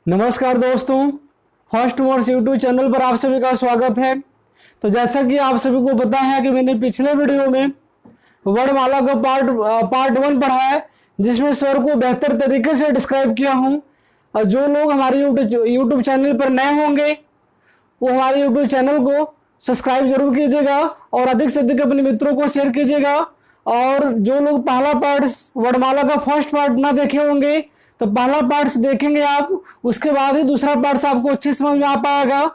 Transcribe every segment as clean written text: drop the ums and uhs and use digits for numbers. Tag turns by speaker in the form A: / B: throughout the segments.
A: नमस्कार दोस्तों, first Morse YouTube channel पर आप सभी का स्वागत है। तो जैसा कि आप सभी को पता है कि मैंने पिछले वीडियो में वर्णमाला का पार्ट 1 पढ़ा है, जिसमें स्वर को बेहतर तरीके से डिस्क्राइब किया हूँ। और जो लोग हमारे यूट्यूब चैनल पर नए होंगे वो हमारे यूट्यूब चैनल को सब्सक्राइब जरूर कीजिएगा और अधिक से अधिक अपने मित्रों को शेयर कीजिएगा। और जो लोग पहला पार्ट वर्णमाला का फर्स्ट पार्ट ना देखे होंगे तो पहला पार्ट्स देखेंगे आप, उसके बाद ही दूसरा पार्ट्स आपको अच्छे समझ में आ पाएगा।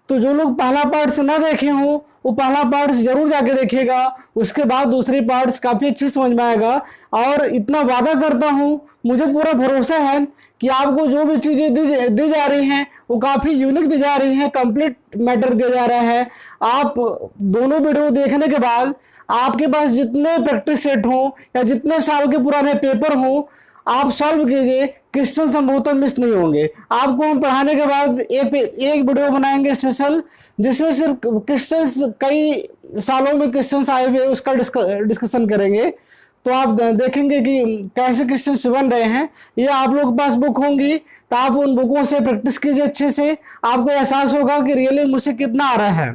A: तो जो लोग पहला पार्ट्स ना देखे हों वो पहला पार्ट्स जरूर जाके देखेगा, उसके बाद दूसरी पार्ट्स काफ़ी अच्छी समझ में आएगा। और इतना वादा करता हूँ, मुझे पूरा भरोसा है कि आपको जो भी चीज़ें दी जा रही हैं वो काफ़ी यूनिक दी जा रही हैं, कंप्लीट मैटर दिया जा रहा है। आप दोनों वीडियो देखने के बाद आपके पास जितने प्रैक्टिस सेट हों या जितने साल के पुराने पेपर हों आप सॉल्व कीजिए, क्वेश्चन संभवतः मिस नहीं होंगे। आपको हम पढ़ाने के बाद एक वीडियो बनाएंगे स्पेशल, जिसमें सिर्फ क्वेश्चंस, कई सालों में क्वेश्चंस आए हुए उसका डिस्कशन करेंगे। तो आप देखेंगे कि कैसे क्वेश्चंस बन रहे हैं। ये आप लोग के पास बुक होंगी तो आप उन बुकों से प्रैक्टिस कीजिए अच्छे से, आपको एहसास होगा कि रियली मुझसे कितना आ रहा है।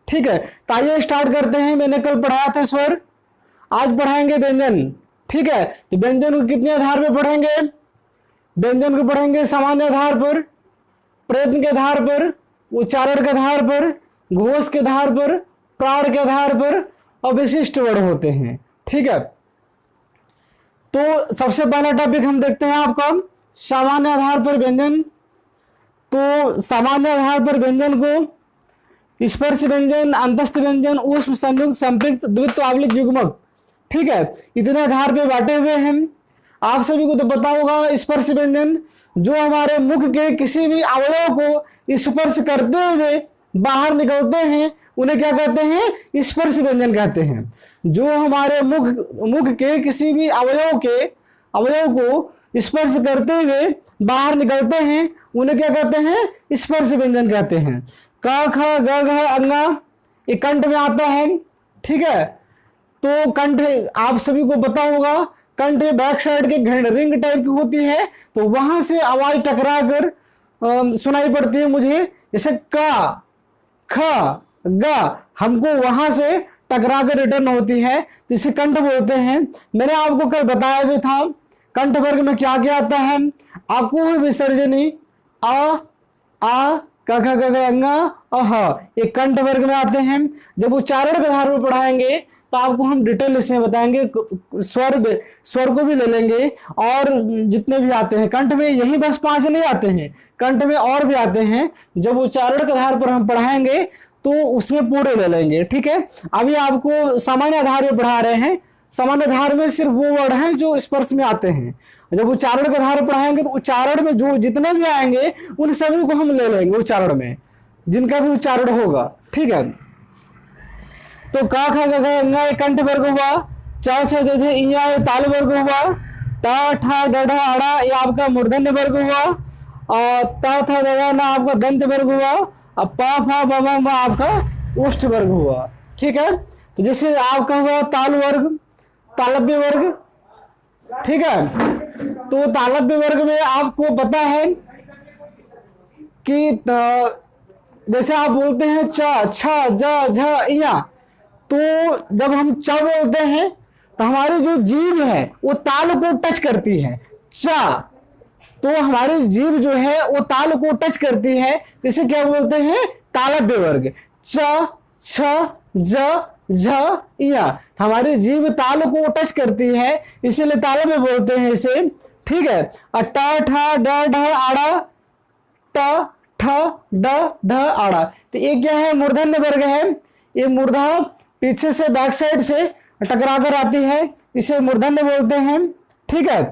A: ठीक है, तो आइए स्टार्ट करते हैं। मैंने कल पढ़ाया था स्वर, आज पढ़ाएंगे व्यंजन। ठीक है, तो व्यंजन को कितने आधार पर पढ़ेंगे? व्यंजन को पढ़ेंगे सामान्य आधार पर, प्रयत्न के आधार पर, उच्चारण के आधार पर, घोष के आधार पर, प्राण के आधार पर और विशिष्ट वर्ण होते हैं। ठीक है, तो सबसे पहला टॉपिक हम देखते हैं आपका सामान्य आधार पर व्यंजन। तो सामान्य आधार पर व्यंजन को स्पर्श व्यंजन, अंतस्थ व्यंजन, ऊष्म, संयुक्त, संपृक्त, द्वित्व, युग्मक, ठीक है, इतने आधार पे बांटे हुए हैं। आप सभी को तो पता होगा स्पर्श व्यंजन जो हमारे मुख के किसी भी अवयव को स्पर्श करते हुए बाहर निकलते हैं उन्हें क्या कहते हैं? स्पर्श व्यंजन कहते हैं। जो हमारे मुख के किसी भी अवयव को स्पर्श करते हुए बाहर निकलते हैं उन्हें क्या कहते हैं? स्पर्श व्यंजन कहते हैं। क, ख, ग, घ, अंगा ये कंठ में आता है। ठीक है, तो कंठ आप सभी को पता होगा, कंठ बैक साइड के रिंग टाइप की होती है, तो वहां से आवाज टकरा कर सुनाई पड़ती है मुझे, जैसे का, ख, ग, हमको वहां से टकरा कर रिटर्न होती है, तो इसे कंठ बोलते हैं। मैंने आपको कल बताया भी था कंठ वर्ग में क्या क्या आता है। आकुह विसर्जनी, आ, क, ख, ग, घ, अंगा और ह, ये कंठ वर्ग में आते हैं। जब उच्चारण के आधार पर पढ़ाएंगे तो आपको हम डिटेल इसमें बताएंगे, स्वर को भी ले लेंगे और जितने भी आते हैं कंठ में, यही बस 5 नहीं आते हैं, कंठ में और भी आते हैं। जब उच्चारण के आधार पर हम पढ़ाएंगे तो उसमें पूरे ले लेंगे। ठीक है, अभी आपको सामान्य आधार पर पढ़ा रहे हैं। सामान्य आधार में सिर्फ वो वर्ड हैं जो स्पर्श में आते हैं। जब उच्चारण के आधार पर पढ़ाएंगे तो उच्चारण में जो जितने भी आएंगे उन सभी को हम ले लेंगे उच्चारण में, जिनका भी उच्चारण होगा। ठीक है, तो का, ख, ग, घ, अंगा ये कंठ वर्ग हुआ, च, छ, ज, झ, इया ये ताल वर्ग हुआ, ट, ठ, ड, ढ, अड़ा ये आपका मूर्धन्य वर्ग हुआ, और त, थ, द, ध, न आपका दंत वर्ग हुआ, और प, फ, ब, भ, म आपका ओष्ठ वर्ग हुआ। ठीक है, तो जैसे आपका हुआ ताल वर्ग, तालव्य वर्ग। ठीक है, तो तालव्य वर्ग में आपको पता है कि जैसे आप बोलते हैं च, छ, ज, झ, इया, तो जब हम च बोलते हैं तो हमारी जो जीभ है वो ताल को टच करती है। च, तो हमारी जीभ जो है वो ताल को टच करती है, इसे क्या बोलते हैं? तालव्य वर्ग। च, छ, ज, झ, इया, हमारी जीभ ताल को टच करती है, इसीलिए तालव्य बोलते हैं इसे। ठीक है, और ट, ठ, ड, ढ, आड़ा, ट, ठ, ड, ढ, आड़ा, तो ये क्या है? मूर्धन्य वर्ग है। ये मूर्धा पीछे से बैक साइड से टकरा कर आती है, इसे मूर्धन्य बोलते हैं। ठीक है,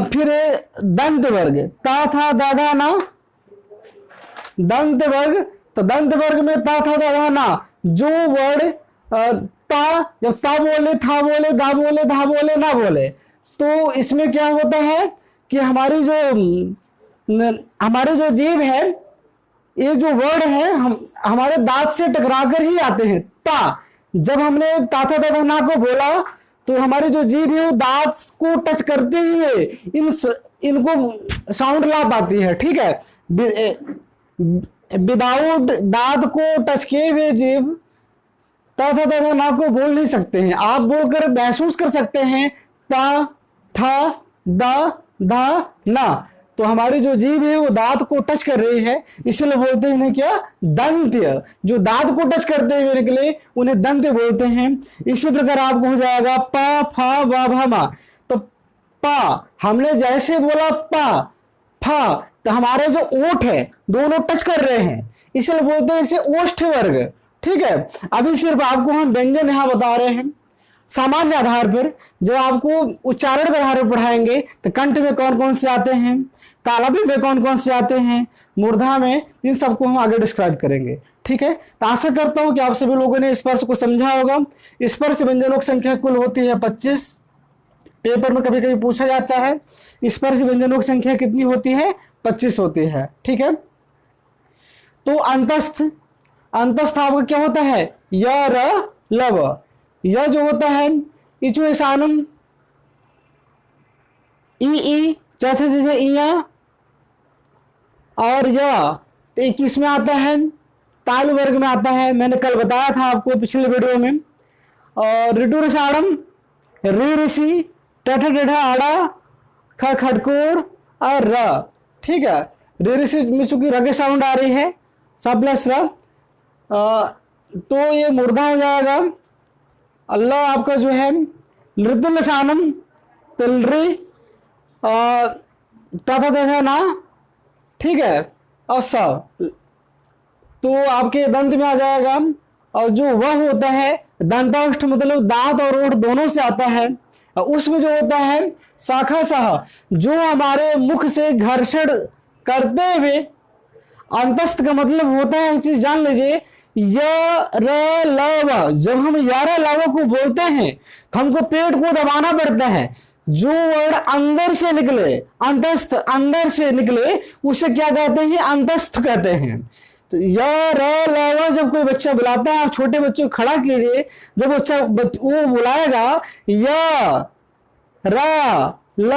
A: फिर दंत वर्ग, ता, था, दा, धा, ना, दंत वर्ग। तो दंत वर्ग में ता, था, दा, धा, ना, जो वर्ड ता, जब ता बोले, था बोले, दा बोले, धा बोले, ना बोले, तो इसमें क्या होता है कि हमारी जो जीभ है, ये जो वर्ड है हमारे दांत से टकरा कर ही आते हैं। ता, जब हमने ता, था, दा, ना को बोला तो हमारे जो जीभ है वो दांत को टच करते हुए इनको साउंड ला पाती है, ठीक है। विदाउट दांत को टच किए हुए जीभ तथा तथा ना को बोल नहीं सकते हैं। आप बोलकर महसूस कर सकते हैं ता, था, दा, धा, ना। तो हमारी जो जीभ है वो दांत को टच कर रही है, इसलिए बोलते हैं इन्हें क्या, दंत्य। जो दांत को टच करते हुए निकले उन्हें दंत्य बोलते हैं। इसी प्रकार आपको हो जाएगा पा, फा, वा, भा, मा। तो पा हमने जैसे बोला पा, फा, तो हमारे जो ओठ है दोनों टच कर रहे हैं, इसलिए बोलते हैं इसे ओष्ठ वर्ग, ठीक है। अभी सिर्फ आपको हम व्यंजन यहां बता रहे हैं सामान्य आधार पर। जब आपको उच्चारण के आधार पर पढ़ाएंगे तो कंठ में कौन कौन से आते हैं, तालव्य में कौन कौन से आते हैं, मूर्धा में, इन सबको हम आगे डिस्क्राइब करेंगे, ठीक है। तो आशा करता हूं कि आप सभी लोगों ने स्पर्श को समझा होगा। स्पर्श व्यंजनों की संख्या कुल होती है 25। पेपर में कभी कभी पूछा जाता है स्पर्श व्यंजनों की संख्या कितनी होती है, 25 होती है, ठीक है। तो अंतस्थ, अंतस्थ आपका क्या होता है, य, र, लव। यह जो होता है इचुएसानम, ई, जैसे जैसे इया, और यह तो 21 में आता है, ताल वर्ग में आता है, मैंने कल बताया था आपको पिछले वीडियो में। और ऋटुरसाड़म, री ऋषि, टठ टेढ़ा आड़ा, ख खटकोर और र, ठीक है। री ऋषि में चूंकि र के साउंड आ रही है, स प्लस र, तो ये मूर्धा हो जाएगा। अल्लाह आपका जो है लृदलसानम, तिलरी, तथा तथा ना, ठीक है। और सब तो आपके दंत में आ जाएगा। और जो वह होता है दंताष्ठ, मतलब दांत और ओठ दोनों से आता है। और उसमें जो होता है शाखा सह, जो हमारे मुख से घर्षण करते हुए, अंतस्थ का मतलब होता है, चीज जान लीजिए, य, र, लव। जब हम यारा लव को बोलते हैं तो हमको पेट को दबाना पड़ता है। जो वर्ड अंदर से निकले, अंतस्थ अंदर से निकले, उसे क्या कहते हैं, अंतस्थ कहते हैं। तो य, र, लव जब कोई बच्चा बुलाता है, आप छोटे बच्चों को खड़ा कीजिए, जब बच्चा वो बुलाएगा य, र, ल,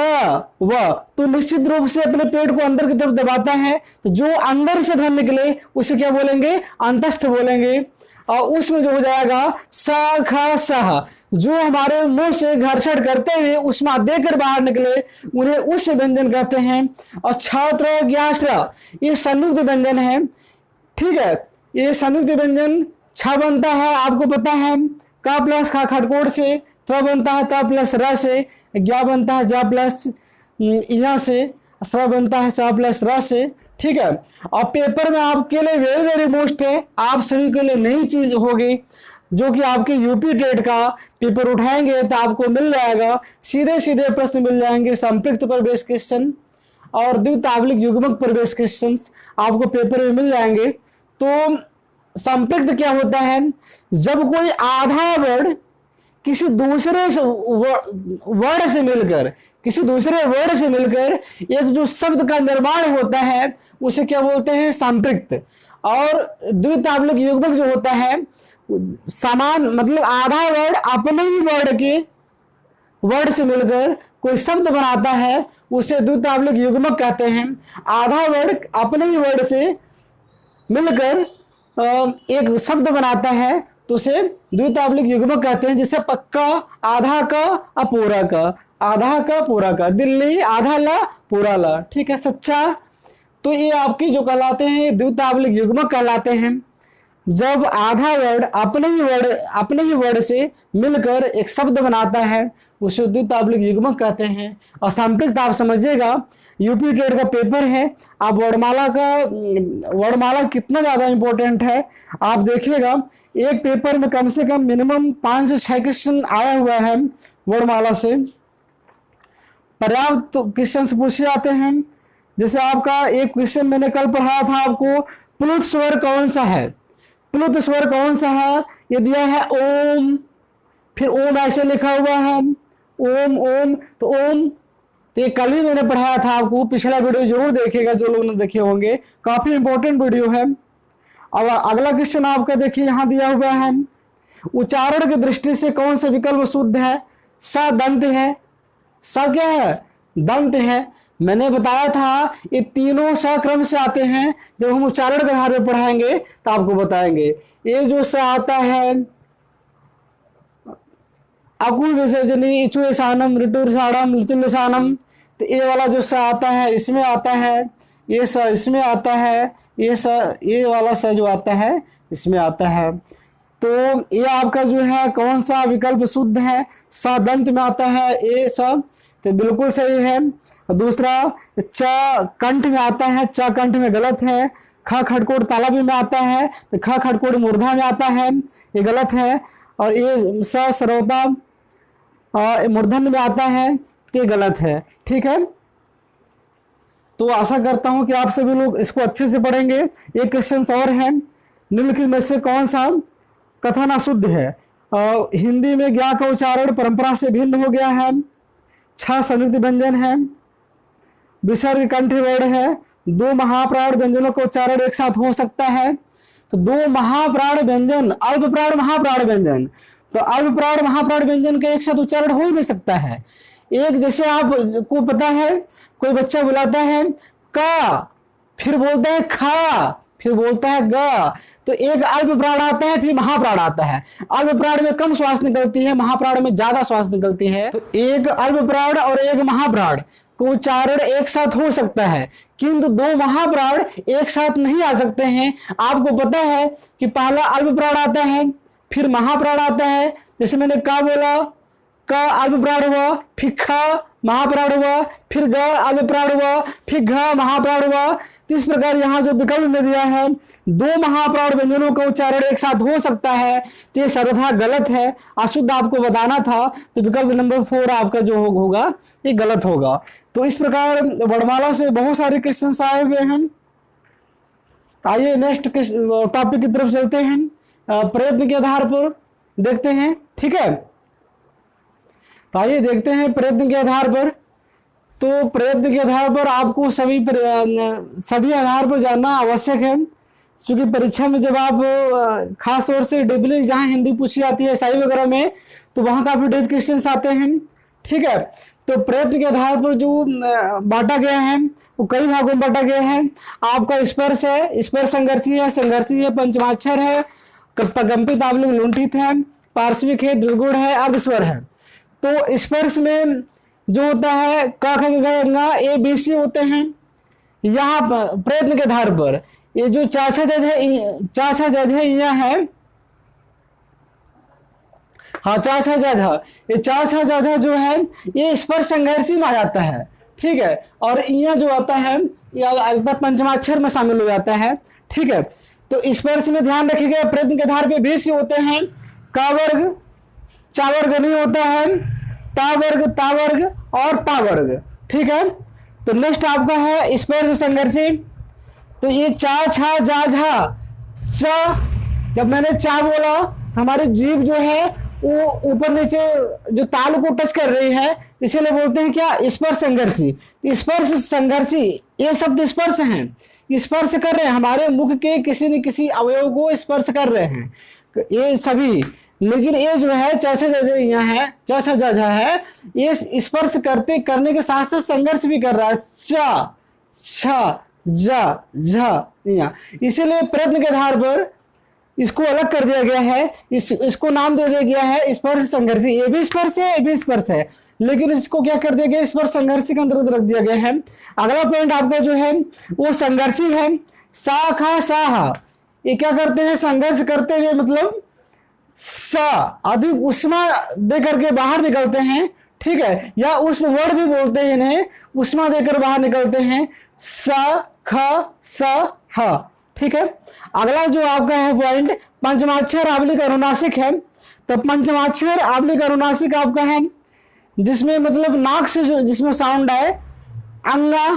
A: व, तो निश्चित रूप से अपने पेट को अंदर की तरफ दबाता है। तो जो अंदर से ध्वनि निकले उसे क्या बोलेंगे, अंतस्थ बोलेंगे। और उसमें जो हो जाएगा स, ख, सह, जो हमारे मुंह से घर्षण करते हुए उष्मा देकर बाहर निकले, उन्हें उस व्यंजन कहते हैं। और छात्र, ज्ञाश्र, ये संयुक्त व्यंजन है, ठीक है। ये संयुक्त व्यंजन छ बनता है, आपको पता है, का प्लस खा खटकोट से, त्र बनता है ता प्लस र से, ज्ञा बनता है जा प्लस या से, स्र बनता है सा प्लस र से, ठीक है। और पेपर में आपके लिए वेरी वेरी मोस्ट है, आप सभी के लिए नई चीज होगी, जो कि आपके यूपी टेट का पेपर उठाएंगे तो आपको मिल जाएगा। सीधे सीधे प्रश्न मिल जाएंगे, संपृक्त प्रवेश क्वेश्चन और द्वितावलिक युग्मक प्रवेश क्वेश्चन आपको पेपर में मिल जाएंगे। तो संपृक्त क्या होता है, जब कोई आधा वर्ड किसी दूसरे वर्ड से मिलकर, किसी दूसरे वर्ड से मिलकर एक जो शब्द का निर्माण होता है उसे क्या बोलते हैं, संपृक्त। और द्वितावलिक युग्मक जो होता है, समान मतलब आधा वर्ड अपने ही वर्ड के वर्ड से मिलकर कोई शब्द बनाता है, उसे द्वितावलिक युग्मक कहते हैं। आधा वर्ड अपने ही वर्ड से मिलकर एक शब्द बनाता है तो उसे द्वितावलिक युग्मक कहते हैं। जैसे पक्का, आधा का, अपूरा का, आधा का पूरा का, दिल्ली, आधा ला पूरा ला, ठीक है। सच्चा, तो ये आपकी जो कहलाते हैं द्वितावलिक युग्मक कहलाते हैं। जब आधा वर्ड अपने ही वर्ड से मिलकर एक शब्द बनाता है उसे द्वितावलिक युग्मक कहते हैं। और संपृक्त आप समझिएगा, यूपी टेट का पेपर है, आप वर्णमाला कितना ज्यादा इंपॉर्टेंट है आप देखिएगा। एक पेपर में कम से कम मिनिमम 5 से 6 क्वेश्चन आया हुआ है वर्णमाला से, पर्याप्त क्वेश्चन पूछे जाते हैं। जैसे आपका एक क्वेश्चन मैंने कल पढ़ाया था आपको, प्लुत स्वर कौन सा है, प्लुत स्वर कौन सा है, ये दिया है ओम, फिर ओम ऐसे लिखा हुआ है, ओम ओम, तो ओम, तो ये कल ही मैंने पढ़ाया था आपको, पिछला वीडियो जरूर देखिएगा जो लोग ने देखे होंगे, काफी इंपॉर्टेंट वीडियो है। अब अगला क्वेश्चन आपका देखिए यहाँ दिया हुआ है, उच्चारण की दृष्टि से कौन सा विकल्प शुद्ध है, स दंत है, स क्या है, दंत है। मैंने बताया था ये तीनों स क्रम से आते हैं, जब हम उच्चारण के आधार पर पढ़ाएंगे तो आपको बताएंगे। ये जो स आता है अकुल विसर्जनी इचु ईशानम ऋतुर्षाणम ऋतुलसानम, तो ये वाला जो स आता है इसमें आता है, ये स इसमें आता है, ये वाला स जो आता है इसमें आता है। तो ये आपका जो है कौन सा विकल्प शुद्ध है, स दंत में आता है ये सब, तो बिल्कुल सही है। दूसरा च कंठ में आता है, च कंठ में गलत है। ख खड़कोड़ तालव्य में आता है, तो ख खड़कोड़ मूर्धा में आता है, ये गलत है। और ये स सर्वता मूर्धन्य में आता है, तो ये गलत है। ठीक है, तो आशा करता हूं कि आप सभी लोग इसको अच्छे से पढ़ेंगे। एक क्वेश्चन और है, निम्नलिखित में से कौन सा कथन अशुद्ध है। हिंदी में ज्ञा का उच्चारण परंपरा से भिन्न हो गया है, 6 संयुक्त व्यंजन है, विसर्ग कंठ वर्ण है, 2 महाप्राण व्यंजनों का उच्चारण एक साथ हो सकता है। तो 2 महाप्राण व्यंजन, अल्प प्राण महाप्राण व्यंजन, तो अल्प प्राण महाप्राण व्यंजन का एक साथ उच्चारण हो ही नहीं सकता है। एक जैसे आपको पता है, कोई बच्चा बुलाता है का, फिर बोलता है खा, फिर बोलता है ग, तो एक अल्प प्राण आता है, फिर महाप्राण आता है। अल्प प्राण में कम श्वास निकलती है, महाप्राण में ज्यादा श्वास निकलती है। तो एक अल्प प्राण और एक महाप्राण को उच्चारण एक साथ हो सकता है, किंतु 2 महाप्राण एक साथ नहीं आ सकते हैं। आपको पता है कि पहला अल्प प्राण आता है, फिर महाप्राण आता है। जैसे मैंने का बोला, का अल्प प्राण हुआ, फिर ख महाप्राण हुआ, फिर ग अल्प प्राण हुआ, फिर घ महाप्राण हुआ। तो इस प्रकार यहाँ जो विकल्प में दिया है 2 महाप्राण व्यंजनों का उच्चारण एक साथ हो सकता है, तो ये सर्वथा गलत है, अशुद्ध आपको बताना था। तो विकल्प नंबर 4 आपका जो होगा ये गलत होगा। तो इस प्रकार वर्णमाला से बहुत सारे क्वेश्चन आए हुए हैं। आइए नेक्स्ट टॉपिक की तरफ चलते हैं, प्रयत्न के आधार पर देखते हैं। ठीक है, तो आइए देखते हैं प्रयत्न के आधार पर। तो प्रयत्न के आधार पर आपको सभी आधार पर जानना आवश्यक है, क्योंकि परीक्षा में जब आप खास तौर से डीपली जहां हिंदी पूछी जाती है एसआई वगैरह में, तो वहां काफी डीप क्वेश्चन आते हैं। ठीक है, तो प्रयत्न के आधार पर जो बांटा गया है वो कई भागों में बांटा गया है। आपका स्पर्श है, स्पर्श संघर्षी है, संघर्षी है, पंचमाक्षर है, प्रकंपित आवलिक लुंठित है, पार्श्विक है, द्विगुण है, अर्धस्वर है। तो स्पर्श में जो होता है क ख ग घ ए बी सी होते हैं। यहाँ प्रयत्न के आधार पर ये जो चाचा जज है यह है, हाँ चाचा जज है, ये चाचा जज जो है ये स्पर्श संघर्षी में आ जाता है। ठीक है, और यह जो आता है यह पंचमाक्षर में शामिल हो जाता है। ठीक है, तो स्पर्श में ध्यान रखिएगा प्रयत्न के आधार पर भी सी होते हैं, का वर्ग चा वर्ग नहीं होता है, ता वर्ग और ता वर्ग। ठीक है, तो नेक्स्ट आपका है स्पर्श संघर्षी। तो ये चा छा जा झा चा, जब मैंने चा बोला हमारी जीभ जो है वो ऊपर नीचे जो ताल को टच कर रही है, इसीलिए बोलते हैं क्या, स्पर्श संघर्षी। स्पर्श संघर्षी ये शब्द स्पर्श हैं, स्पर्श कर रहे हैं, हमारे मुख के किसी न किसी अवयव को स्पर्श कर रहे हैं ये सभी। लेकिन ये जो है चौसा यहाँ है, चौसा जजा है, ये स्पर्श करने के साथ साथ संघर्ष भी कर रहा है, चा छा जा झा यहाँ। इसीलिए प्रयत्न के आधार पर इसको अलग कर दिया गया है, इसको नाम दे दिया गया है स्पर्श संघर्षी। ये भी स्पर्श है, ये भी स्पर्श है, लेकिन इसको क्या कर दिया गया, स्पर्श संघर्षी के अंतर्गत रख दिया गया है। अगला पॉइंट आपका जो है वो संघर्षी है, सा खा सा हा, ये क्या करते हैं, संघर्ष करते हुए मतलब सा अधिक उष्मा दे करके बाहर निकलते हैं। ठीक है, या उष्म वर्ड भी बोलते हैं इन्हें, उष्मा देकर बाहर निकलते हैं, सा ख सा हा। ठीक है, अगला जो आपका है पॉइंट पंचमाक्षर आवलिक अनुनासिक है। तो पंचमाक्षर आवलिक अनुनासिक आपका है जिसमें मतलब नाक से जो जिसमें साउंड आए, अंगा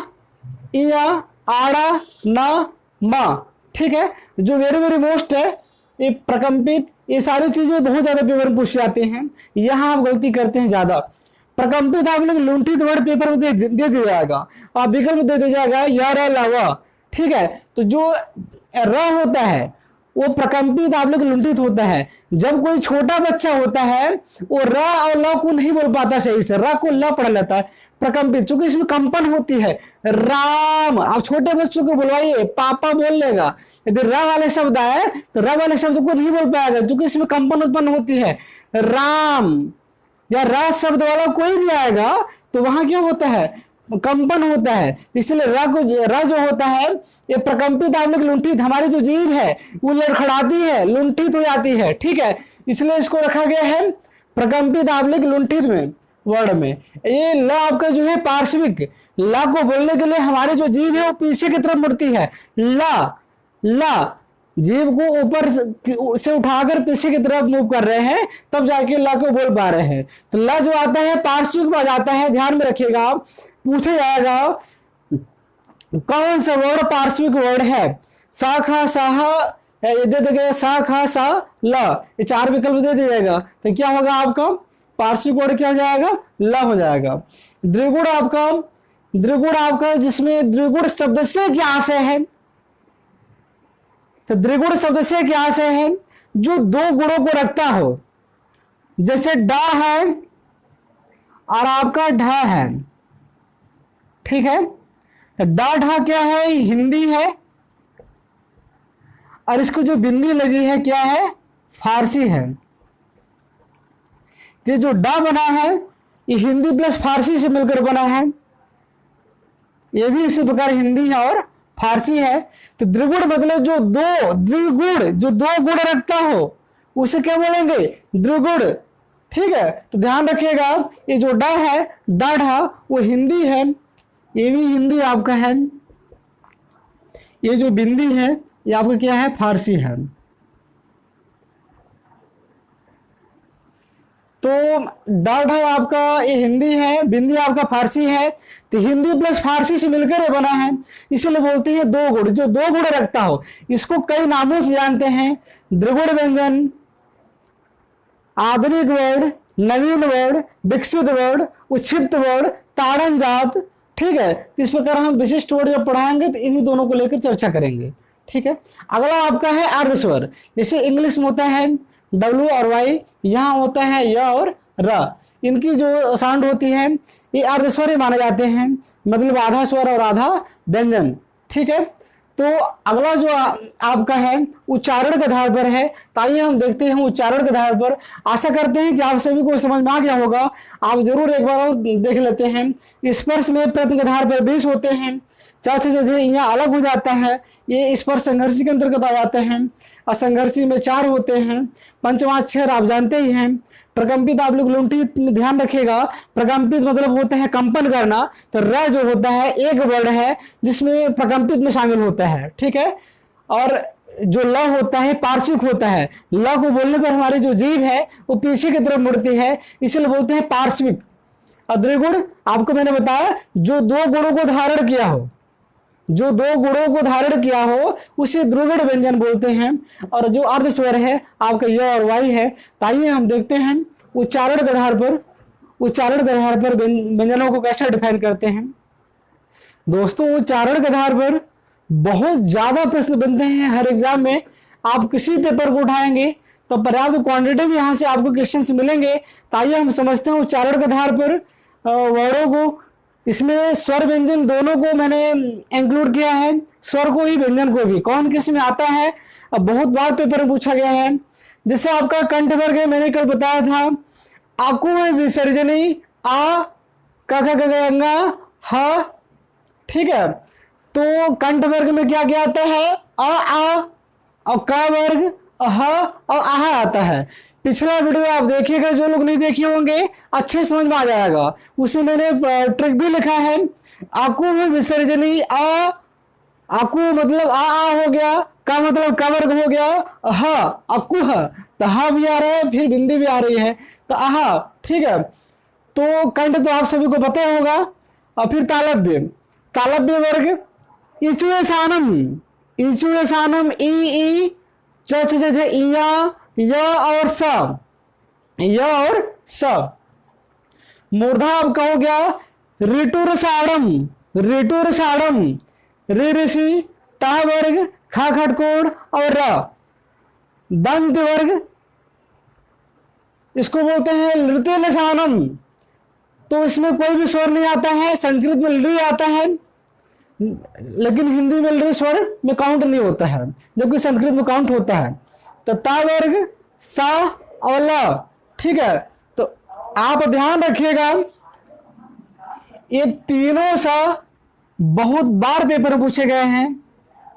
A: इया आड़ा न मा। ठीक है, जो वेरी वेरी मोस्ट है, ये प्रकंपित, ये सारी चीजें बहुत ज्यादा पेपर में पूछ जाते हैं, यहाँ आप गलती करते हैं ज्यादा। प्रकंपित आप लोग लुंठित वर्ड पेपर में दे दिया जाएगा और विकल्प दे दिया जाएगा या र लावा। ठीक है, तो जो र होता है वो प्रकंपित आप लोग लुंठित होता है। जब कोई छोटा बच्चा होता है वो र और ल को नहीं बोल पाता सही से, र को ल पढ़ लेता है, प्रकंपित, क्योंकि इसमें कंपन होती है। राम, आप छोटे बच्चों को बुलवाइए पापा बोल लेगा, यदि र वाले शब्द आए तो र वाले शब्द को नहीं बोल पाएगा, क्योंकि इसमें कंपन उत्पन्न होती है। राम या र शब्द वाला कोई भी आएगा तो वहां क्या होता है, कंपन होता है। इसलिए र जो होता है ये प्रकंपित आप लोग लुंठित, हमारी जो जीभ है वो लड़खड़ाती है, लुंठित हो जाती है, ठीक है, इसलिए इसको रखा गया है प्रकंपित आप लोग लुंठित में वर्ड में। ये ल आपका जो है पार्श्विक, ल को बोलने के लिए हमारी जो जीभ है वो पीछे की तरफ मुड़ती है। ल जीभ को ऊपर से उठाकर पीछे की तरफ मूव कर रहे हैं, तब जाके ल को बोल पा रहे हैं। तो ल जो आता है पार्श्विक में आ जाता है, ध्यान में रखिएगा आप, पूछा जाएगा कौन सा वर्ड पार्श्विक वर्ड है। सा खा साह दे देगा, सा खा सा ल, ये 4 विकल्प दे दिएगा, तो क्या होगा आपका पार्श्विक वर्ड क्या हो जाएगा, ल हो जाएगा। द्विगुण आपका जिसमें द्विगुण शब्द से क्या आशय है, तो द्विगुण शब्द से क्या आशय है, जो 2 गुणों को रखता हो, जैसे डा है और आपका ढा है, ठीक है। तो डा ढा क्या है, हिंदी है, और इसको जो बिंदी लगी है क्या है, फारसी है। ये जो डा बना है ये हिंदी प्लस फारसी से मिलकर बना है, ये भी इसी प्रकार हिंदी है और फारसी है। तो द्विगुण मतलब जो दो गुण रखता हो उसे क्या बोलेंगे, द्विगुण, ठीक है। तो ध्यान रखिएगा ये जो डा है, डा ढा, वो हिंदी है, ये भी हिंदी आपका है, ये जो बिंदी है ये आपका क्या है, फारसी है। तो डा ढा आपका ये हिंदी है, बिंदी आपका फारसी है, तो हिंदी प्लस फारसी से मिलकर ये बना है, इसीलिए बोलते हैं 2 गुण, जो 2 गुण रखता हो। इसको कई नामों से जानते हैं, द्विगुण व्यंजन, आधुनिक वर्ड, नवीन वर्ड, विकसित वर्ड, उच्छिप्त वर्ड, ताड़न जात, ठीक है। तो इस प्रकार हम विशिष्ट वर्ड जब पढ़ाएंगे तो इन्हीं दोनों को लेकर चर्चा करेंगे, ठीक है। अगला आपका है अर्धस्वर, जैसे इंग्लिश में होता है W और Y, यहाँ होता है य और र, इनकी जो साउंड होती है ये अर्धस्वर माने जाते हैं, मतलब आधा स्वर और आधा व्यंजन, ठीक है। तो अगला जो आपका है उच्चारण के आधार पर है, तो आइए हम देखते हैं उच्चारण के आधार पर। आशा करते हैं कि आप सभी को समझ में आ गया होगा, आप जरूर एक बार और देख लेते हैं। स्पर्श में प्रत्यय के आधार पर 20 होते हैं, 4 से यहाँ अलग हो जाता है, ये स्पर्श संघर्षी के अंतर्गत आ जाते हैं, असंघर्षी में 4 होते हैं, पंचमा अक्षर आप जानते ही हैं। प्रकंपित आप लोग लुंठित में ध्यान रखिएगा, प्रकंपित मतलब होता है कंपन करना, तो र जो होता है एक वर्ड है जिसमें प्रकंपित में शामिल होता है, ठीक है। और जो ल होता है पार्श्विक होता है, ल को बोलने पर हमारी जो जीभ है वो पीछे की तरफ मुड़ती है, इसलिए बोलते हैं पार्श्विक। द्विगुण आपको मैंने बताया जो 2 गुणों को धारण किया हो, जो 2 गुणों को धारण किया हो उसे द्विगुण व्यंजन बोलते हैं। और जो अर्धस्वर है आपका य और वाई है। तो आइए हम देखते हैं उच्चारण के आधार पर व्यंजनों को कैसे डिफाइन करते हैं। दोस्तों उच्चारण के आधार पर बहुत ज्यादा प्रश्न बनते हैं हर एग्जाम में, आप किसी पेपर को उठाएंगे तो पर्याप्त क्वांटिटी में यहाँ से आपको क्वेश्चंस मिलेंगे। तो आइए हम समझते हैं उच्चारण के आधार पर वर्डों को। इसमें स्वर व्यंजन दोनों को मैंने इंक्लूड किया है, स्वर को ही व्यंजन को भी। कौन किस में आता है अब बहुत बार पेपर में पूछा गया है। जैसे आपका कंठ वर्ग है, मैंने कल बताया था, आकु है विसर्जनी, आ क ख गंगा ह, ठीक है। तो कंठ वर्ग में क्या क्या आता है, आ और क वर्ग ह और आहा आता है। पिछला वीडियो आप देखिएगा, जो लोग नहीं देखे होंगे अच्छे समझ में आ जाएगा, उसे मैंने ट्रिक भी लिखा है। आकु है विसर्जनी, आकु मतलब आ हो गया, का मतलब का वर्ग हो गया, ह अकु ह, तो हा भी आ रहा है, फिर बिंदी भी आ रही है, तो आहा, ठीक है। तो कंठ तो आप सभी को पता होगा। और फिर तालव्य वर्ग, इचुएसानम, ई इया, य और स। मूर्धा आपका हो गया ऋटुरसाड़म, ऋषि, टा वर्ग, खा खटकोण और र। दंत वर्ग, इसको बोलते हैं लृति लसानम। तो इसमें कोई भी स्वर नहीं आता है, संस्कृत में लृ आता है लेकिन हिंदी में लृ स्वर में काउंट नहीं होता है, जबकि संस्कृत में काउंट होता है। तो ता वर्ग, सा और ल, ठीक है। तो आप ध्यान रखिएगा, ये तीनों सा बहुत बार पेपर में पूछे गए हैं,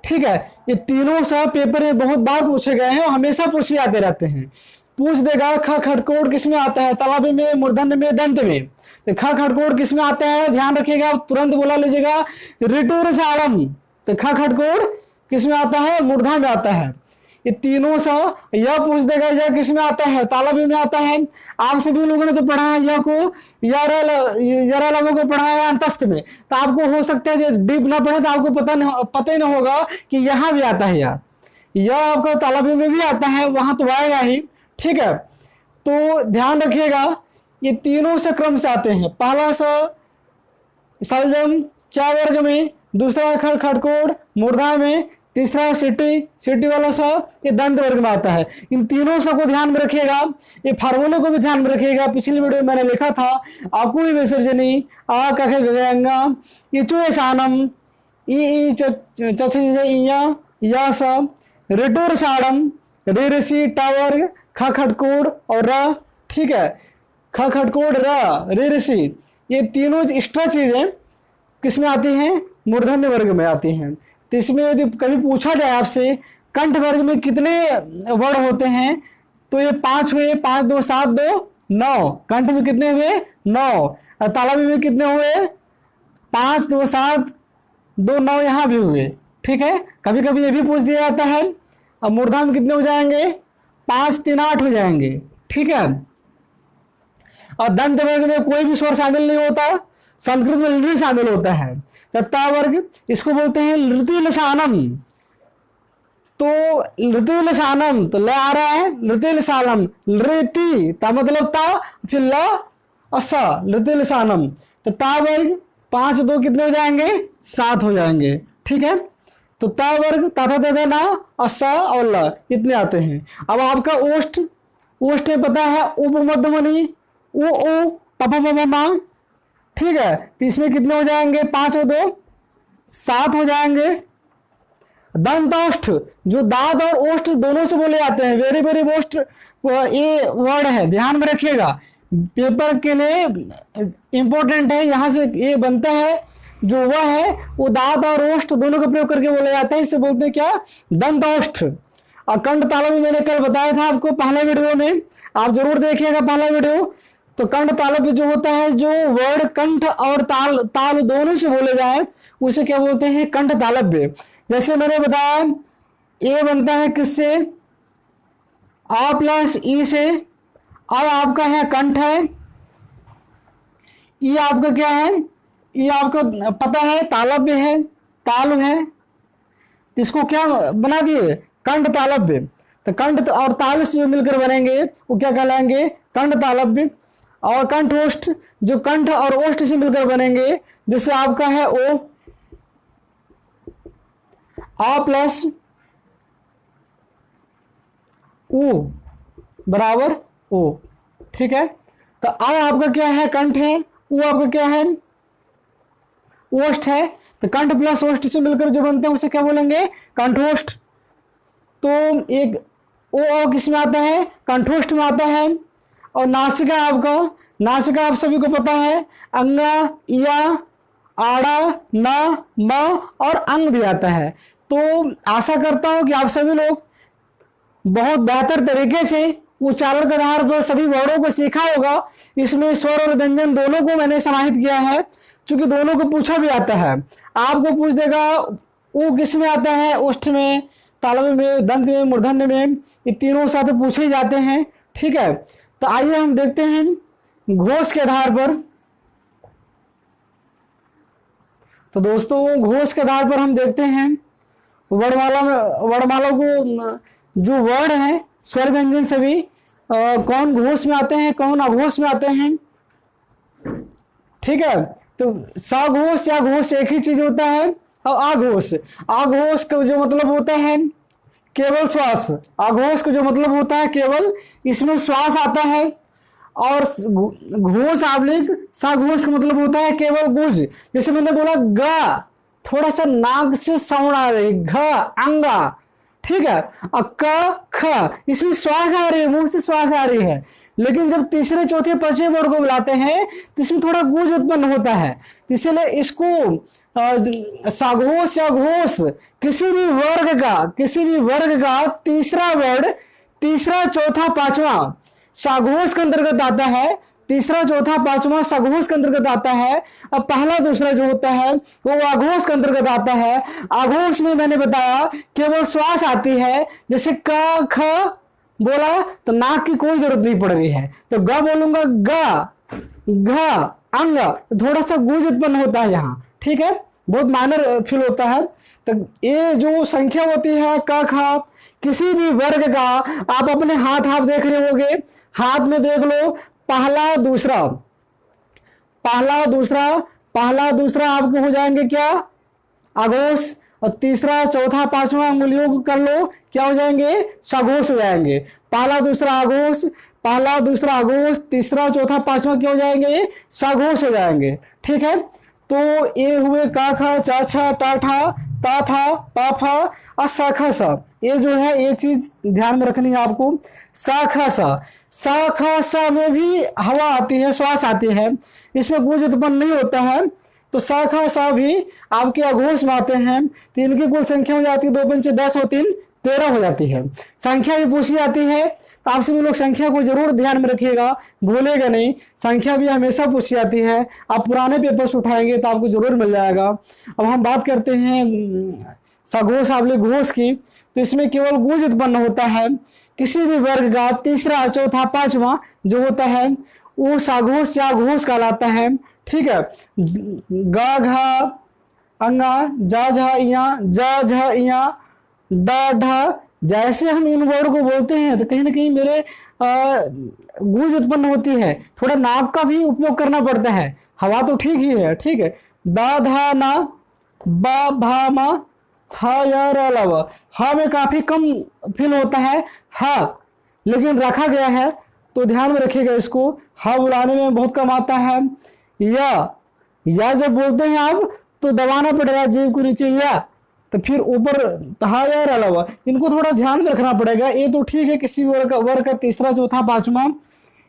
A: ठीक है। ये तीनों सा पेपर में बहुत बार पूछे गए हैं और हमेशा पूछे जाते रहते हैं। पूछ देगा ख खड़कोड़ किस में आता है, तालाबी में, मूर्धन्य में, दंत में। तो ख खड़कोड़ किस में आता है, ध्यान रखिएगा, तुरंत बोला लीजिएगा, ऋटुर साड़म। तो ख खड़कोड़ किस में आता है, मूर्धा में आता है। ये तीनों सा, यह पूछ देगा यह किस में आता है, तालाबी में आता है। आप सभी लोगों ने तो पढ़ा है यह को, यरा लोगों को पढ़ा है अंतस्थ में। तो आपको हो सकता है डीप ना पढ़े तो आपको पता ही नहीं होगा कि यहाँ भी आता है यार, यह आपका तालाबी में भी आता है, वहां तो आएगा ही, ठीक है। तो ध्यान रखिएगा, ये तीनों से क्रम से आते हैं। पहला सा सलजम चा वर्ग में, दूसरा खड़ खड़कोड़ मूर्धा में, तीसरा सिटी वाला सा ये दंत वर्ग में आता है। इन तीनों सा को ध्यान में रखिएगा, ये फार्मूले को भी ध्यान में रखिएगा। पिछली वीडियो में मैंने लिखा था आकु विसर्जनी आ कखे गंगा इचु सानम ई चया या सा ऋटुर साड़म रे ऋषि टा वर्ग ख खड़कोड़ और र, ठीक है। ख खड़कोड़ र रे ऋषि, ये तीनों एक्स्ट्रा चीजें किसमें आती हैं, मूर्धन्य वर्ग में आती हैं। तो इसमें यदि कभी पूछा जाए आपसे कंठ वर्ग में कितने वर्ड होते हैं, तो ये 5 हुए, 5 2 7 2 9। कंठ में कितने हुए, 9। तालाबी में कितने हुए, 5 2 7 2 9, यहाँ भी हुए, ठीक है। कभी कभी ये भी पूछ दिया जाता है। अब मूर्धा में कितने हो जाएंगे, 5 3 8 हो जाएंगे, ठीक है। और दंत वर्ग में कोई भी स्वर शामिल नहीं होता, संस्कृत में लृ शामिल होता है। तत्ता वर्ग, इसको बोलते हैं लृति लसानम। तो लृति लसानम, तो ल आ रहा है, लृति लसानम, लृति ता मतलब ता, फिर ल और स, लृति लसानम। तो ता वर्ग 5 2 कितने हो जाएंगे, 7 हो जाएंगे, ठीक है। तो ता वर्ग तथा तथा ना और स और ल इतने आते हैं। अब आपका ओष्ठ, ओष्ठ में पता है उपमध्यमनी ओ पपमा, ठीक है। तो इसमें कितने हो जाएंगे, 5 और 2 7 हो जाएंगे। दंतोष्ठ, जो दांत और ओष्ठ दोनों से बोले जाते हैं, वेरी वेरी मोस्ट ये वर्ड है, ध्यान में रखिएगा, पेपर के लिए इंपॉर्टेंट है। यहाँ से ये बनता है, जो वह है वो दांत और ओष्ठ दोनों का प्रयोग करके बोला जाता है, इसे बोलते हैं क्या, दंतोष्ठ। और कंठ तालव्य मैंने कल बताया था आपको पहले वीडियो में, आप जरूर देखिएगा पहला वीडियो। तो कंठ तालव्य जो होता है, जो वर्ड कंठ और ताल दोनों से बोले जाए उसे क्या बोलते हैं, कंठ तालव्य। जैसे मैंने बताया ए बनता है किससे, आ प्लस ई से। अब आपका है कंठ है, ई आपका क्या है, ये आपको पता है तालव्य है, ताल है, इसको क्या बना दिए, कंठ तालव्य। तो कंठ और ताल से जो मिलकर बनेंगे वो क्या कहलाएंगे, कंठ तालव्य। और कंठ ओष्ठ, जो कंठ और ओष्ठ से मिलकर बनेंगे, जैसे आपका है ओ, आ प्लस उ बराबर ओ, ठीक है। तो आ आपका क्या है, कंठ है, उ आपका क्या है, ओष्ठ है। तो कंठ प्लस ओष्ठ से मिलकर जो बनते हैं उसे क्या बोलेंगे, कंठोष्ठ। तो एक ओ किस में आता है, कंठोष्ठ में आता है। और नासिका आपका, नासिका आप सभी को पता है, अंगा, या, आड़ा, न, म और अंग भी आता है। तो आशा करता हूं कि आप सभी लोग बहुत बेहतर तरीके से उच्चारण के आधार पर सभी वर्डों को सीखा होगा। इसमें स्वर और व्यंजन दोनों को मैंने समाहित किया है, क्योंकि दोनों को पूछा भी आता है। आपको पूछ देगा ऊ किस में आता है, ओष्ठ में, तालव्य में, दंत में, मूर्धन्य में, ये तीनों साथ पूछे जाते हैं, ठीक है। तो आइए हम देखते हैं घोष के आधार पर। तो दोस्तों घोष के आधार पर हम देखते हैं वर्णमाला में, वर्णमाला को जो वर्ड है स्वर व्यंजन सभी कौन घोष में आते हैं, कौन अघोष में आते हैं, ठीक है। तो सघोष या घोष एक ही चीज होता है। और आघोष, आघोष का जो मतलब होता है केवल श्वास। अघोष का जो मतलब होता है केवल, इसमें श्वास आता है। और घोष आबलिक सघोष का मतलब होता है केवल गुज। जैसे मैंने बोला ग, थोड़ा सा नाक से साउंड आ रही, घ अंगा, ठीक है। और क ख, इसमें श्वास आ रही है, मुंह से श्वास आ रही है। लेकिन जब तीसरे चौथे पांचवें वर्ड को बुलाते हैं तो इसमें थोड़ा गूंज उत्पन्न होता है। तो इसलिए इसको साघोष या घोष किसी भी वर्ग का तीसरा वर्ड, तीसरा चौथा पांचवा साघोष के अंतर्गत आता है। तीसरा चौथा पांचवा सघोष के अंतर्गत आता है। अब पहला दूसरा जो होता है वो अघोष के अंतर्गत आता है। अघोष में मैंने बताया केवल श्वास आती है। जैसे क ख बोला तो नाक की कोई जरूरत नहीं पड़ रही है, तो ग बोलूंगा ग घ अंग, थोड़ा सा गूंज उत्पन्न होता है यहाँ, ठीक है, बहुत माइनर फील होता है। तो ये जो संख्या होती है क ख, किसी भी वर्ग का, आप अपने हाथ देख रहे होंगे, हाथ में देख लो पहला दूसरा, पहला दूसरा आपको हो जाएंगे क्या, अघोष। और तीसरा चौथा पांचवा अंगुलियों को कर लो, क्या हो जाएंगे, सघोष हो जाएंगे। पहला दूसरा अघोष, पहला दूसरा अघोष, तीसरा चौथा पांचवा क्या हो जाएंगे, सघोष हो जाएंगे, ठीक है। तो ये हुए का खा चा छा टा ठा ता था पा फा और सा खा सा। ये जो है ये चीज ध्यान में रखनी है आपको। सा खा सा में भी हवा आती है, श्वास आती है, इसमें गूंज उत्पन्न नहीं होता है। तो सा खा सा भी आपके अघोष में आते हैं। तो इनकी कुल संख्या हो जाती है 2 पंचे 10 और 3 13 हो जाती है। संख्या भी पूछी जाती है, तो आप सभी लोग संख्या को जरूर ध्यान में रखिएगा, भूलेगा नहीं। संख्या भी हमेशा पूछी जाती है, आप पुराने पेपर्स उठाएंगे तो आपको जरूर मिल जाएगा। अब हम बात करते हैं सघोष आबलिक घोष की। तो इसमें केवल गूंज उत्पन्न होता है। किसी भी वर्ग का तीसरा चौथा पांचवा जो होता है वो सघोष या घोष कहलाता है, ठीक है। गा घा अंगा, जा झा इया, जा झा इया, डा ढा, जैसे हम इन वर्ड को बोलते हैं तो कहीं ना कहीं मेरे गूंज उत्पन्न होती है। थोड़ा नाक का भी उपयोग करना पड़ता है, हवा तो ठीक ही है, ठीक है। दा धा ना, बा भा मा, हा या रा ला वा। हा में काफी कम फील होता है हा, लेकिन रखा गया है तो ध्यान में रखिएगा इसको। हा बुलाने में बहुत कम आता है। या जब बोलते हैं आप तो दबाना पड़ेगा जीभ को नीचे, या तो फिर ऊपर हा या रा ला वा, इनको थोड़ा ध्यान में रखना पड़ेगा। ये तो ठीक है, किसी वर्ग का तीसरा चौथा पांचवा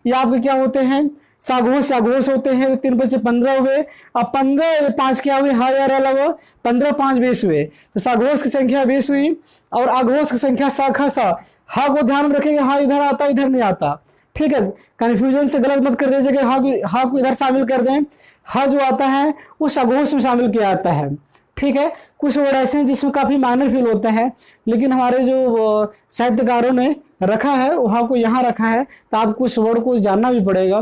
A: ये आपके क्या होते हैं, साघोष होते हैं। 3 बचे 15 हुए। अब 15 5 क्या हुए, हा या रा ला वा, 15 5 20 हुए। तो साघोष की संख्या 20 हुई और अघोष की संख्या सा खा सा। हा को ध्यान में रखेंगे, हा इधर आता इधर नहीं आता, ठीक है। कंफ्यूजन से गलत मत कर दीजिए कि हा को इधर शामिल कर दें। हा जो आता है वो सघोष में शामिल किया जाता है, ठीक है। कुछ वर्ड ऐसे हैं जिसमें काफी माइनर फील होता है, लेकिन हमारे जो साहित्यकारों ने रखा है वो हा को यहाँ रखा है, तो आपको उस वर्ड को जानना भी पड़ेगा,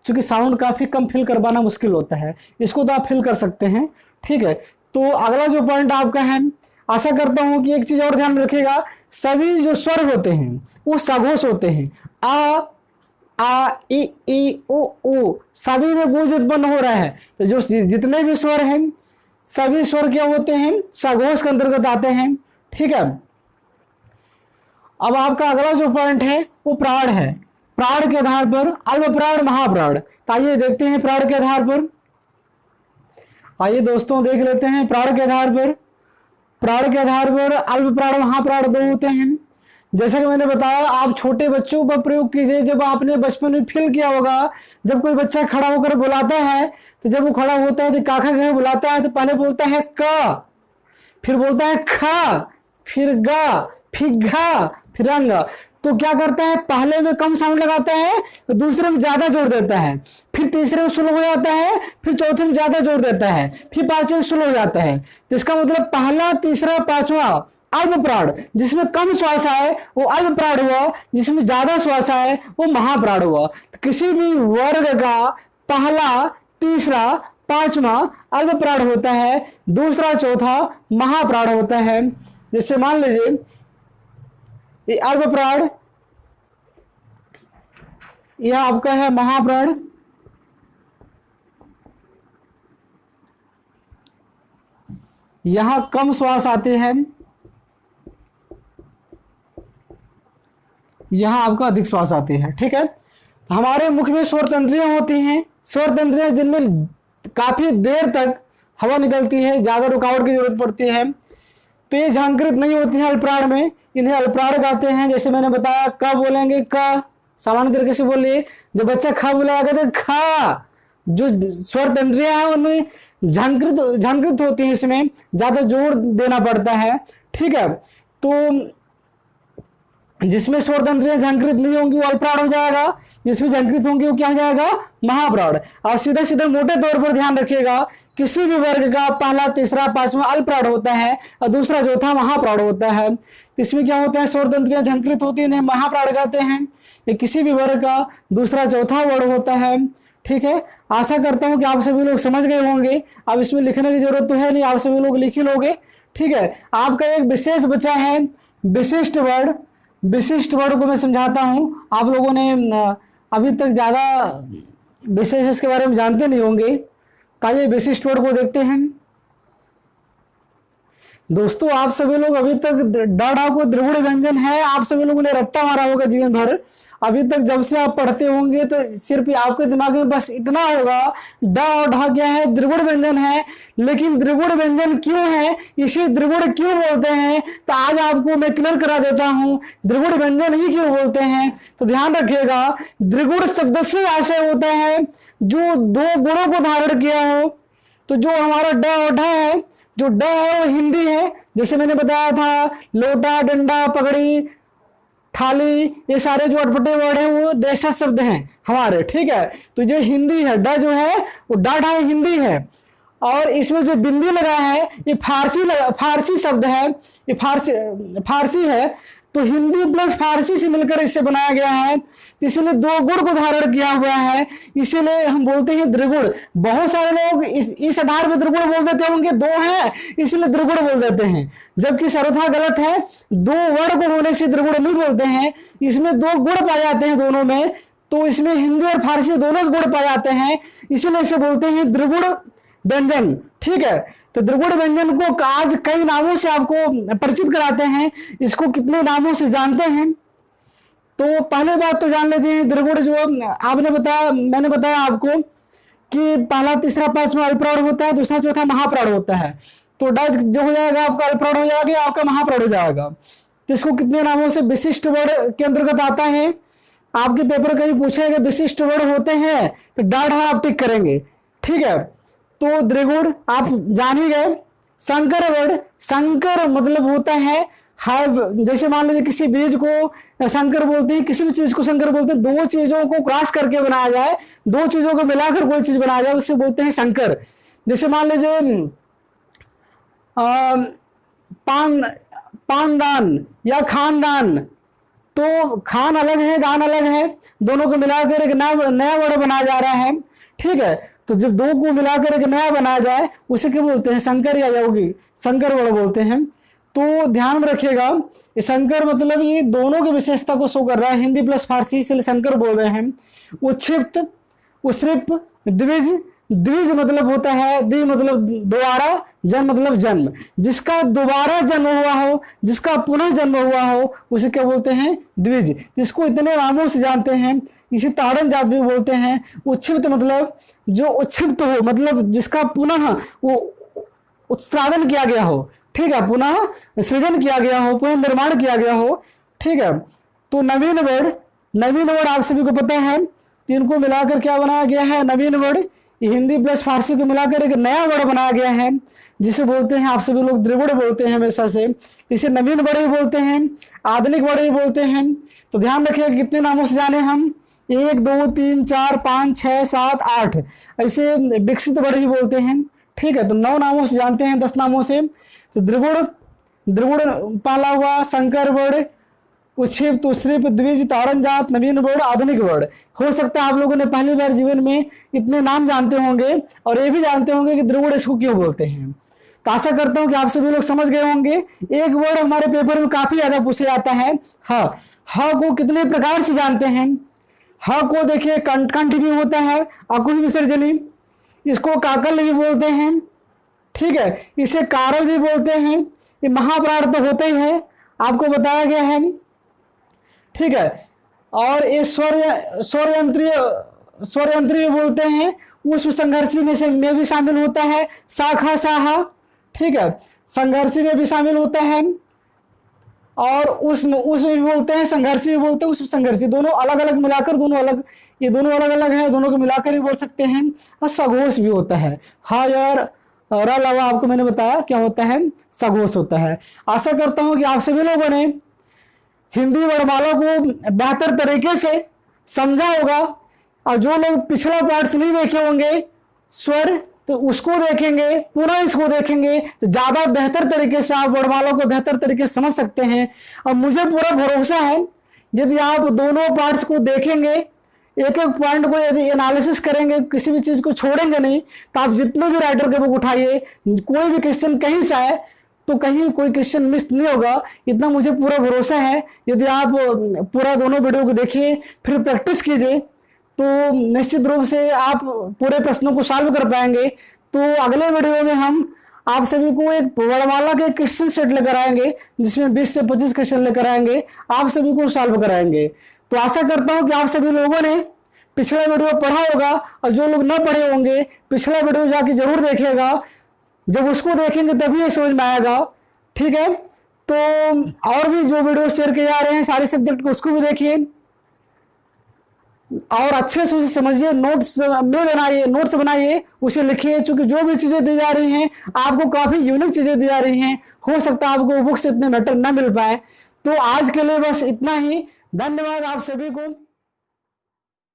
A: क्योंकि साउंड काफी कम फिल करवाना मुश्किल होता है। इसको तो आप फिल कर सकते हैं, ठीक है। तो अगला जो पॉइंट आपका है, आशा करता हूं कि एक चीज और ध्यान में रखिएगा, सभी जो स्वर होते हैं वो सघोष होते हैं। आ ई उ सभी में गूंज उत्पन्न हो रहा है। तो जो जितने भी स्वर हैं सभी स्वर क्या होते हैं, सघोष के अंतर्गत आते हैं, ठीक है। अब आपका अगला जो पॉइंट है वो प्राण है। प्राण के आधार पर अल्प प्राण महाप्राण। तो आइए देखते हैं प्राण के आधार पर, आइए दोस्तों देख लेते हैं प्राण के आधार पर। प्राण के आधार पर अल्प प्राण महाप्राण 2 होते हैं। जैसा कि मैंने बताया, आप छोटे बच्चों पर प्रयोग कीजिए। जब आपने बचपन में फील किया होगा, जब कोई बच्चा खड़ा होकर बुलाता है तो जब वो खड़ा होता है तो काका कहे बुलाता है तो पहले बोलता है क, फिर बोलता है खा, फिर गा, फिर घा, फिर अंग। तो क्या करता है, पहले में कम साउंड लगाता है तो दूसरे में ज्यादा जोड़ देता है, फिर तीसरे में स्लो हो जाता है, फिर चौथे में ज्यादा जोड़ देता है, फिर पांचवें में स्लो हो जाता है। तो इसका मतलब पहला तीसरा पांचवा अल्प प्राण, जिसमें कम श्वास आए वो अल्प प्राण हुआ, जिसमें ज्यादा श्वास आए वो महाप्राण हुआ। तो किसी भी वर्ग का पहला तीसरा पांचवा अल्प प्राण होता है, दूसरा चौथा महाप्राण होता है। जैसे मान लीजिए ये अल्प प्राण, यह आपका है महाप्राण, यहां कम श्वास आते हैं, यहाँ आपका अधिक श्वास आती है। ठीक है, तो हमारे मुख में स्वर तंत्रियां होती हैं, स्वर तंत्रियां जिनमें काफी देर तक हवा निकलती है, ज्यादा रुकावट की जरूरत पड़ती है, तो ये झांकृत नहीं होती है अल्पप्राण में, इन्हें अल्पप्राण कहते हैं। जैसे मैंने बताया, क बोलेंगे क, सामान्य तरीके से बोलिए। जब बच्चा ख बोलेगा तो खा, जो स्वर तंत्रियां हैं उनमें झांकृत होती है, इसमें ज्यादा जोर देना पड़ता है। ठीक है, तो जिसमें स्वर तंत्रियां झांकृत नहीं होंगी वो अल्पप्राण हो जाएगा, जिसमें झांकृत होंगी वो क्या हो जाएगा, महाप्राण। और सीधा सीधा मोटे तौर पर ध्यान रखिएगा, किसी भी वर्ग का पहला, तीसरा, पांचवा अल्पप्राण होता है और दूसरा चौथा महाप्राण होता है। इसमें क्या होता है, स्वर तंत्रियां झांकृत होती है, महाप्राण कहते हैं। ये किसी भी वर्ग का दूसरा चौथा वर्ण होता है। ठीक है, आशा करता हूं कि आप सभी लोग समझ गए होंगे। अब इसमें लिखने की जरूरत तो है नहीं, आप सभी लोग लिख ही लोगे। ठीक है, आपका एक विशेष बचा है विशिष्ट वर्ण। विशिष्ट वर्ण को मैं समझाता हूं, आप लोगों ने अभी तक ज्यादा विशेष इसके बारे में जानते नहीं होंगे। ताइए विशिष्ट वर्ण को देखते हैं। दोस्तों, आप सभी लोग अभी तक ड को द्विगुण व्यंजन है, आप सभी लोगों ने रट्टा मारा होगा जीवन भर। अभी तक जब से आप पढ़ते होंगे तो सिर्फ आपके दिमाग में बस इतना होगा, ड और ढ क्या है, द्विगुण व्यंजन है। लेकिन द्विगुण व्यंजन क्यों है, इसे द्विगुण क्यों बोलते हैं, तो आज आपको मैं क्लियर करा देता हूं द्विगुण व्यंजन ही क्यों बोलते हैं। तो ध्यान रखिएगा, द्विगुण शब्द से आशय होता है जो दो गुणों को धारण किया हो। तो जो हमारा ड और ढ है, जो ड है वो हिंदी है, जैसे मैंने बताया था, लोटा, डंडा, पगड़ी, थाली, ये सारे जो अटपटे वर्ड हैं वो देशज शब्द हैं हमारे। ठीक है, तो जो हिंदी है, ड जो है वो डाढ़ा हिंदी है, और इसमें जो बिंदी लगा है ये फारसी शब्द है, ये फारसी है। तो हिंदी प्लस फारसी से मिलकर इसे बनाया गया है, इसलिए दो गुण को धारण किया हुआ है, इसीलिए हम बोलते हैं द्विगुण। बहुत सारे लोग इस आधार पर द्विगुण बोल देते होंगे, दो है इसलिए द्विगुण बोल देते हैं, जबकि सर्वथा गलत है। दो वर्ण को होने से द्विगुण नहीं बोलते हैं, इसमें दो गुण पाए जाते हैं दोनों में, तो इसमें हिंदी और फारसी दोनों के गुण पाए जाते हैं, इसीलिए इसे बोलते हैं द्विगुण व्यंजन। ठीक है, तो द्विगुण व्यंजन को आज कई नामों से आपको परिचित कराते हैं, इसको कितने नामों से जानते हैं। तो पहले बात तो जान लेते हैं, द्विगुण जो आपने बताया, मैंने बताया आपको कि पहला, तीसरा, पांचवा अल्पप्राण होता है, दूसरा, चौथा महाप्राण होता है। तो ड जो हो जाएगा आपका अल्पप्राण हो जाएगा, आपका महाप्राण हो जाएगा। तो इसको कितने नामों से विशिष्ट वर्ण के अंतर्गत आता है। आपके पेपर कहीं पूछेगा विशिष्ट वर्ण होते हैं तो डाढ़ आप टिक करेंगे। ठीक है, तो द्विगुण आप जान ही गए। संकर वर्ण, संकर मतलब होता है जैसे मान लीजिए किसी बीज को संकर बोलते हैं, किसी भी चीज को संकर बोलते हैं, दो चीजों को क्रॉस करके बनाया जाए, दो चीजों को मिलाकर कोई चीज बनाया जाए, उससे बोलते हैं संकर। जैसे मान लीजिए पानदान या खानदान, तो खान अलग है, दान अलग है, दोनों को मिलाकर एक नया वर्ण बनाया जा रहा है। ठीक है, तो जब दो को मिलाकर एक नया बनाया जाए उसे क्या बोलते हैं, संकर या योगी, संकर वर्ण बोलते हैं। तो ध्यान में रखिएगा, ये संकर मतलब ये दोनों की विशेषता को शो कर रहा है, हिंदी प्लस फारसी, इसलिए संकर बोल रहे हैं। उक्षिप्त, उश्रिप, द्विज, द्विज मतलब होता है, द्वि मतलब दोबारा, जन्म मतलब जन्म, जिसका दोबारा जन्म हुआ हो, जिसका पुनः जन्म हुआ हो उसे क्या बोलते हैं, द्विज। जिसको इतने नामों से जानते हैं, इसे ताड़न जात भी बोलते हैं। उच्छिप्त मतलब जो उच्छिप्त हो, मतलब जिसका पुनः वो उत्साधन किया गया हो। ठीक है, पुनः सृजन किया गया हो, पुनः निर्माण किया गया हो। ठीक है, तो नवीन वर्ण, नवीन वर्ण आप सभी को पता है, इनको मिलाकर क्या बनाया गया है, नवीन वर्ण। हिंदी प्लस फारसी को मिलाकर एक नया वर्ण बनाया गया है, जिसे बोलते हैं आप सभी लोग द्विगुण बोलते हैं हमेशा से, इसे नवीन वर्ण ही बोलते हैं, आधुनिक वर्ण ही बोलते हैं। तो ध्यान रखिए कितने नामों से जाने हम, 1 2 3 4 5 6 7 8 ऐसे विकसित वर्ण ही बोलते हैं। ठीक है, तो 9 नामों से जानते हैं, 10 नामों से। तो द्विगुण, द्विगुण पाला हुआ, संकर वर्ण, उच्छिप्त, उश्रिप, द्विज, ताड़न जात, नवीन वर्ण, आधुनिक वर्ण। हो सकता है आप लोगों ने पहली बार जीवन में इतने नाम जानते होंगे और ये भी जानते होंगे कि द्विगुण इसको क्यों बोलते हैं। तो आशा करता हूं कि आप सभी लोग समझ गए होंगे। एक वर्ड हमारे पेपर में काफी ज्यादा पूछा जाता है, ह। ह को कितने प्रकार से जानते हैं। ह को देखिए कंठ भी होता है, अकुश विसर्जनी, इसको काकल भी बोलते हैं। ठीक है, इसे कारल भी बोलते हैं। ये महाप्राण तो होते ही है, आपको बताया गया है। ठीक है। और ये स्वर यंत्री भी बोलते हैं, उसमें संघर्षी में भी शामिल होता है, शाखा साहा, ठीक है, संघर्षी में भी शामिल होता है, और उसमें भी बोलते हैं, संघर्षी भी बोलते हैं, उसमें संघर्षी, दोनों अलग अलग मिलाकर, दोनों अलग, ये दोनों अलग अलग हैं, दोनों को मिलाकर ही बोल सकते हैं। और सघोष भी होता है, हा यार र लवा आपको मैंने बताया क्या होता है, सघोष होता है। आशा करता हूं कि आप सभी लोगों ने हिंदी वर्णमाला को बेहतर तरीके से समझा होगा, और जो लोग पिछला पार्ट नहीं देखे होंगे स्वर, तो उसको देखेंगे, पुनः इसको देखेंगे, तो ज़्यादा बेहतर तरीके से आप वर्णमाला को बेहतर तरीके से समझ सकते हैं। और मुझे पूरा भरोसा है यदि आप दोनों पार्ट्स को देखेंगे, एक एक पॉइंट को यदि एनालिसिस करेंगे, किसी भी चीज़ को छोड़ेंगे नहीं, तो आप जितने भी राइटर के बुक उठाइए, कोई भी क्वेश्चन कहीं से आए तो कहीं कोई क्वेश्चन मिस नहीं होगा, इतना मुझे पूरा भरोसा है। यदि आप पूरा दोनों वीडियो को देखिए, फिर प्रैक्टिस कीजिए, तो निश्चित रूप से आप पूरे प्रश्नों को सॉल्व कर पाएंगे। तो अगले वीडियो में हम आप सभी को एक वर्णमाला के क्वेश्चन सेट लेकर आएंगे, जिसमें 20 से 25 क्वेश्चन लेकर आएंगे, आप सभी को सॉल्व कराएंगे। तो आशा करता हूं कि आप सभी लोगों ने पिछला वीडियो पढ़ा होगा, और जो लोग न पढ़े होंगे पिछला वीडियो जाके जरूर देखिएगा, जब उसको देखेंगे तभी ये समझ में आएगा, ठीक है। तो और भी जो वीडियो शेयर किए जा रहे हैं सारे सब्जेक्ट को, उसको भी देखिए और अच्छे से उसे समझिए, नोट्स बनाइए, उसे लिखिए, क्योंकि जो भी चीजें दी जा रही हैं आपको काफी यूनिक चीजें दी जा रही हैं, हो सकता है आपको बुक से इतने मैटर न मिल पाए। तो आज के लिए बस इतना ही, धन्यवाद आप सभी को।